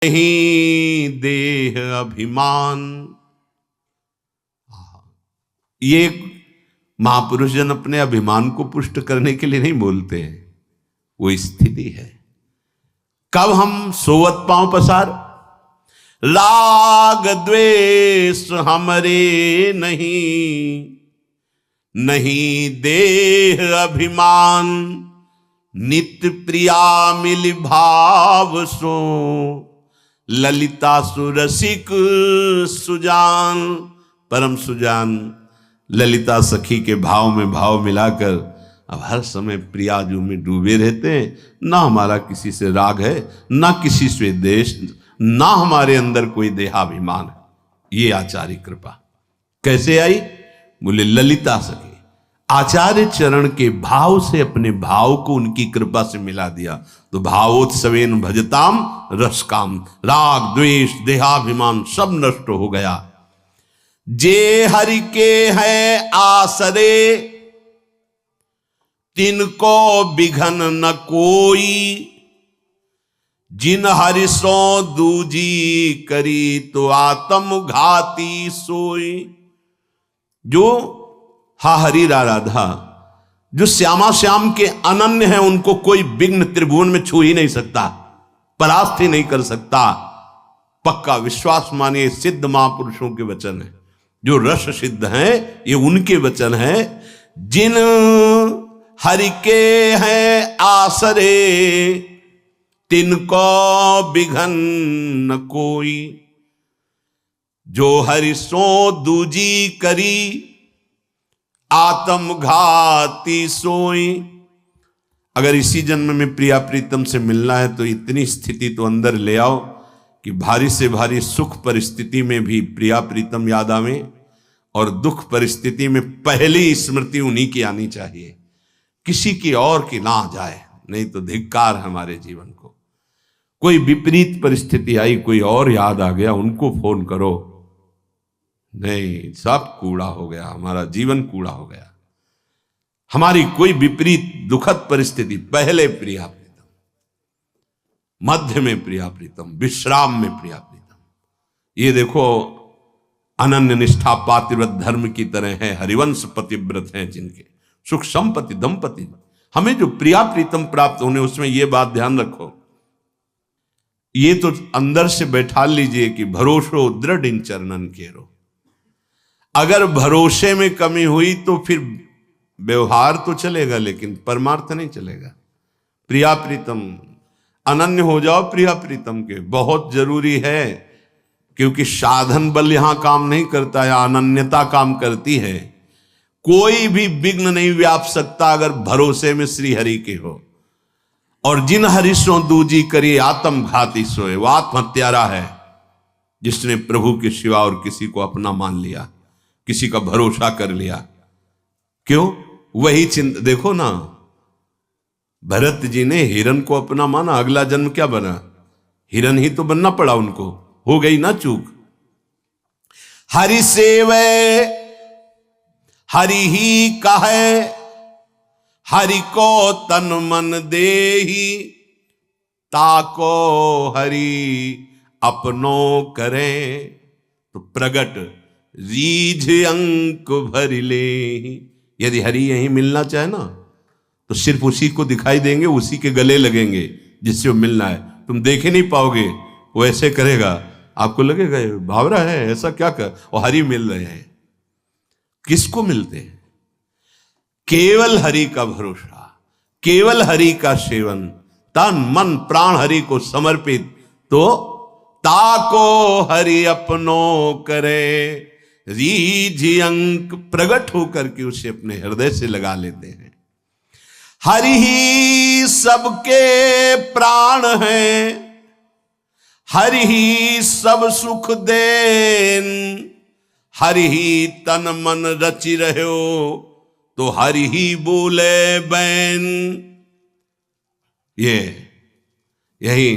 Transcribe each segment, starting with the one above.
नहीं देह अभिमान। ये महापुरुष जन अपने अभिमान को पुष्ट करने के लिए नहीं बोलते हैं, वो स्थिति है। कब हम सोवत पांव पसार, राग द्वेष हमरे नहीं, नहीं देह अभिमान, नित्य प्रिया मिल भाव सो, ललिता सुरसिक सुजान। परम सुजान ललिता सखी के भाव में भाव मिलाकर अब हर समय प्रियाजू में डूबे रहते हैं। ना हमारा किसी से राग है, ना किसी से द्वेष, ना हमारे अंदर कोई देहाभिमान है। ये आचार्य कृपा कैसे आई? बोले ललिता सखी आचार्य चरण के भाव से अपने भाव को उनकी कृपा से मिला दिया तो भावोत्सवेन भजताम रसकाम, राग द्वेष देहाभिमान सब नष्ट हो गया। जे हरि के है आसरे, तिनको बिघन न कोई, जिन हरि सो दूजी करी तो आत्म घाती सोई। जो हा हरि राधा, जो श्यामा श्याम के अनन्य है, उनको कोई विघ्न त्रिभुवन में छू ही नहीं सकता, परास्त ही नहीं कर सकता। पक्का विश्वास मानिए, सिद्ध महापुरुषों के वचन है, जो रस सिद्ध हैं, ये उनके वचन है। जिन हरि के हैं आसरे, तिनको बिघन न कोई, जो हरि सो दूजी करी, आत्मघाती सोई। अगर इसी जन्म में प्रिया प्रीतम से मिलना है तो इतनी स्थिति तो अंदर ले आओ कि भारी से भारी सुख परिस्थिति में भी प्रिया प्रीतम याद आवे, और दुख परिस्थिति में पहली स्मृति उन्हीं की आनी चाहिए, किसी की और की ना जाए, नहीं तो धिक्कार हमारे जीवन को। कोई विपरीत परिस्थिति आई, कोई और याद आ गया, उनको फोन करो, नहीं सब कूड़ा हो गया, हमारा जीवन कूड़ा हो गया। हमारी कोई विपरीत दुखद परिस्थिति, पहले प्रिया प्रीतम, मध्य में प्रिया प्रीतम, विश्राम में प्रिया प्रीतम। ये देखो अनन्य निष्ठा पातिव्रत धर्म की तरह है, हरिवंश पतिव्रत हैं जिनके, सुख संपत्ति दंपति। हमें जो प्रिया प्रीतम प्राप्त होने, उसमें यह बात ध्यान रखो, ये तो अंदर से बैठा लीजिए कि भरोसो दृढ़ इन चरणन केरो। अगर भरोसे में कमी हुई तो फिर व्यवहार तो चलेगा लेकिन परमार्थ नहीं चलेगा। प्रिया प्रीतम अनन्य हो जाओ, प्रिया प्रीतम के बहुत जरूरी है, क्योंकि साधन बल यहां काम नहीं करता है, अनन्यता काम करती है। कोई भी विघ्न नहीं व्याप सकता अगर भरोसे में श्री हरि के हो। और जिन हरि सो दूजी करिए आत्मघाती सोए, वो आत्महत्यारा है जिसने प्रभु के सिवा और किसी को अपना मान लिया, किसी का भरोसा कर लिया। क्यों? वही चिंता देखो ना, भरत जी ने हिरण को अपना माना, अगला जन्म क्या बना? हिरण ही तो बनना पड़ा उनको, हो गई ना चूक। हरि सेवे हरि ही कहे, हरि को तन मन देही, ताको हरि अपनो करे, तो प्रगट रीझ अंक भर ले। यदि हरि यहीं मिलना चाहे ना तो सिर्फ उसी को दिखाई देंगे, उसी के गले लगेंगे जिससे वो मिलना है। तुम देख ही नहीं पाओगे, वो ऐसे करेगा, आपको लगेगा भावरा है, ऐसा क्या कर, और हरि मिल रहे हैं। किसको मिलते हैं? केवल हरि का भरोसा, केवल हरि का सेवन, तन मन प्राण हरि को समर्पित, तो ताको हरि अपनो करे, रीझ अंक प्रकट होकर के उसे अपने हृदय से लगा लेते हैं। हरि ही सबके प्राण हैं, हरि ही सब सुख देन, हरि ही तन मन रचि रहो, तो हरि ही बोले बैन। यही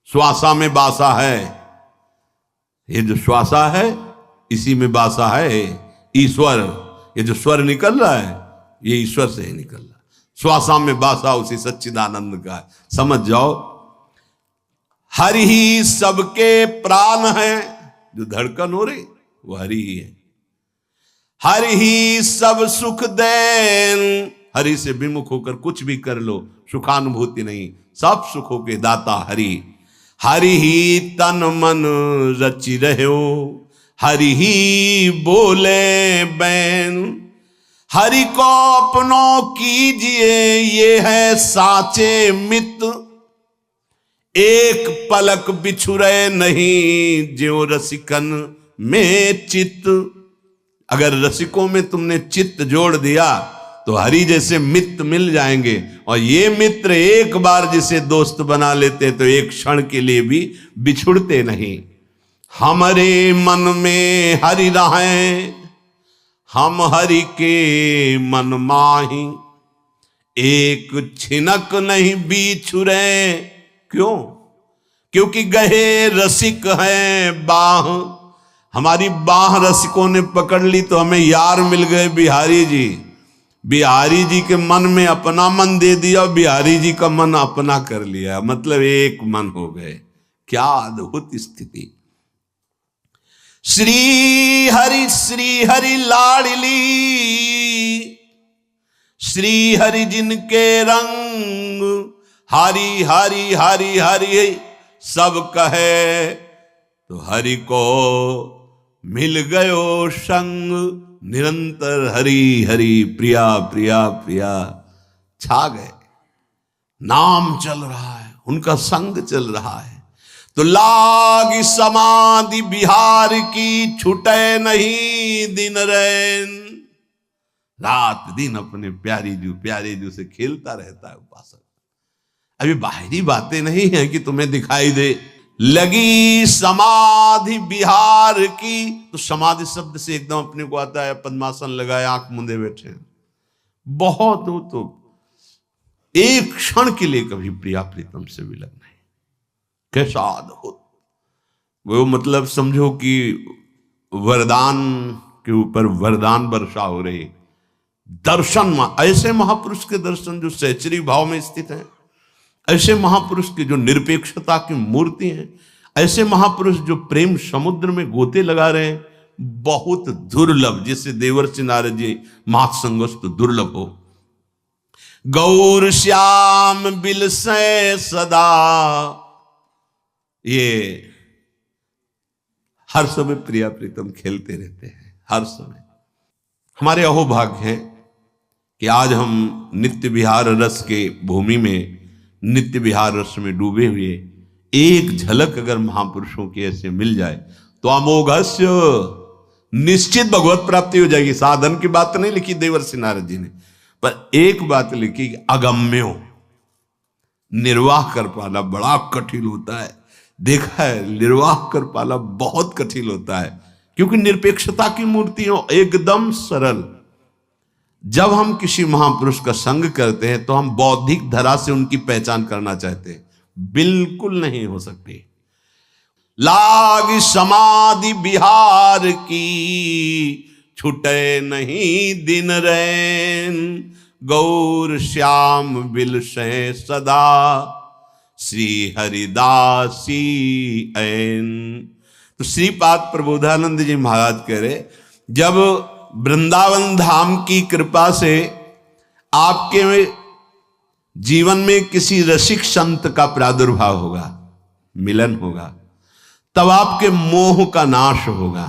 श्वासा में बासा है, ये जो श्वासा है इसी में बासा है ईश्वर। ये जो स्वर निकल रहा है ये ईश्वर से ही निकल रहा है। श्वासा में बासा उसी सच्चिदानंद का है। समझ जाओ, हरि ही सबके प्राण है, जो धड़कन हो रही वो हरि ही है। हरि ही सब सुख देन, हरि से विमुख होकर कुछ भी कर लो सुखानुभूति नहीं, सब सुखों के दाता हरि। हरि ही तन मन रचि रहो, हरि ही बोले बैन। हरि को अपनों कीजिए ये है साचे मित्र, एक पलक बिछुरे नहीं ज्यों रसिकन में चित्त। अगर रसिकों में तुमने चित्त जोड़ दिया तो हरि जैसे मित्र मिल जाएंगे, और ये मित्र एक बार जिसे दोस्त बना लेते तो एक क्षण के लिए भी बिछुड़ते नहीं। हमारे मन में हरि रहें, हम हरि के मन माही, एक छिनक नहीं बिछुरे। क्यों? क्योंकि गहे रसिक हैं बाह, हमारी बाह रसिकों ने पकड़ ली तो हमें यार मिल गए बिहारी जी। बिहारी जी के मन में अपना मन दे दिया, बिहारी जी का मन अपना कर लिया, मतलब एक मन हो गए। क्या अद्भुत स्थिति। श्री हरि लाडली, श्री हरि जिनके रंग, हरि हरि हरि हरि सब कहे, तो हरि को मिल गयो संग। निरंतर हरि हरि प्रिया प्रिया प्रिया छा गए, नाम चल रहा है, उनका संग चल रहा है। तो लागी समाधि बिहार की, छूटे नहीं दिन रैन। रात दिन अपने प्यारे जू से खेलता रहता है उपासक। अभी बाहरी बातें नहीं है कि तुम्हें दिखाई दे। लगी समाधि बिहार की, तो समाधि शब्द से एकदम अपने को आता है पद्मासन लगाए आंख मूंदे बैठे हैं। बहुत हो तो एक क्षण के लिए कभी प्रिया प्रीतम से विलग नहीं। कैसा अद्भुत, वो मतलब समझो कि वरदान के ऊपर वरदान वर्षा हो रही। दर्शन, ऐसे महापुरुष के दर्शन जो सहचरी भाव में स्थित हैं, ऐसे महापुरुष की जो निरपेक्षता की मूर्ति हैं, ऐसे महापुरुष जो प्रेम समुद्र में गोते लगा रहे हैं, बहुत दुर्लभ। जिससे देवर्षि नारद जी महासंगस्त दुर्लभ हो। गौर श्याम बिल से सदा, ये हर समय प्रिया प्रीतम खेलते रहते हैं, हर समय। हमारे अहोभाग्य है कि आज हम नित्य विहार रस के भूमि में, नित्य विहार रस में डूबे हुए, एक झलक अगर महापुरुषों की ऐसे मिल जाए तो अमोघस्य, निश्चित भगवत प्राप्ति हो जाएगी। साधन की बात नहीं लिखी देवर्षि नारद जी ने, पर एक बात लिखी, अगम्यो, निर्वाह कर पाना बड़ा कठिन होता है। देखा है, निर्वाह कर पाना बहुत कठिन होता है, क्योंकि निरपेक्षता की मूर्ति हो, एकदम सरल। जब हम किसी महापुरुष का संग करते हैं तो हम बौद्धिक धरा से उनकी पहचान करना चाहते हैं, बिल्कुल नहीं हो सकती। लाग समाधि बिहार की, छुटे नहीं दिन रैन। गौर श्याम बिल से सदा, श्री हरिदासी ऐन। तो श्रीपाद प्रबोधानंद जी महाराज कह रहे, जब वृंदावन धाम की कृपा से आपके जीवन में किसी रसिक संत का प्रादुर्भाव होगा, मिलन होगा, तब आपके मोह का नाश होगा।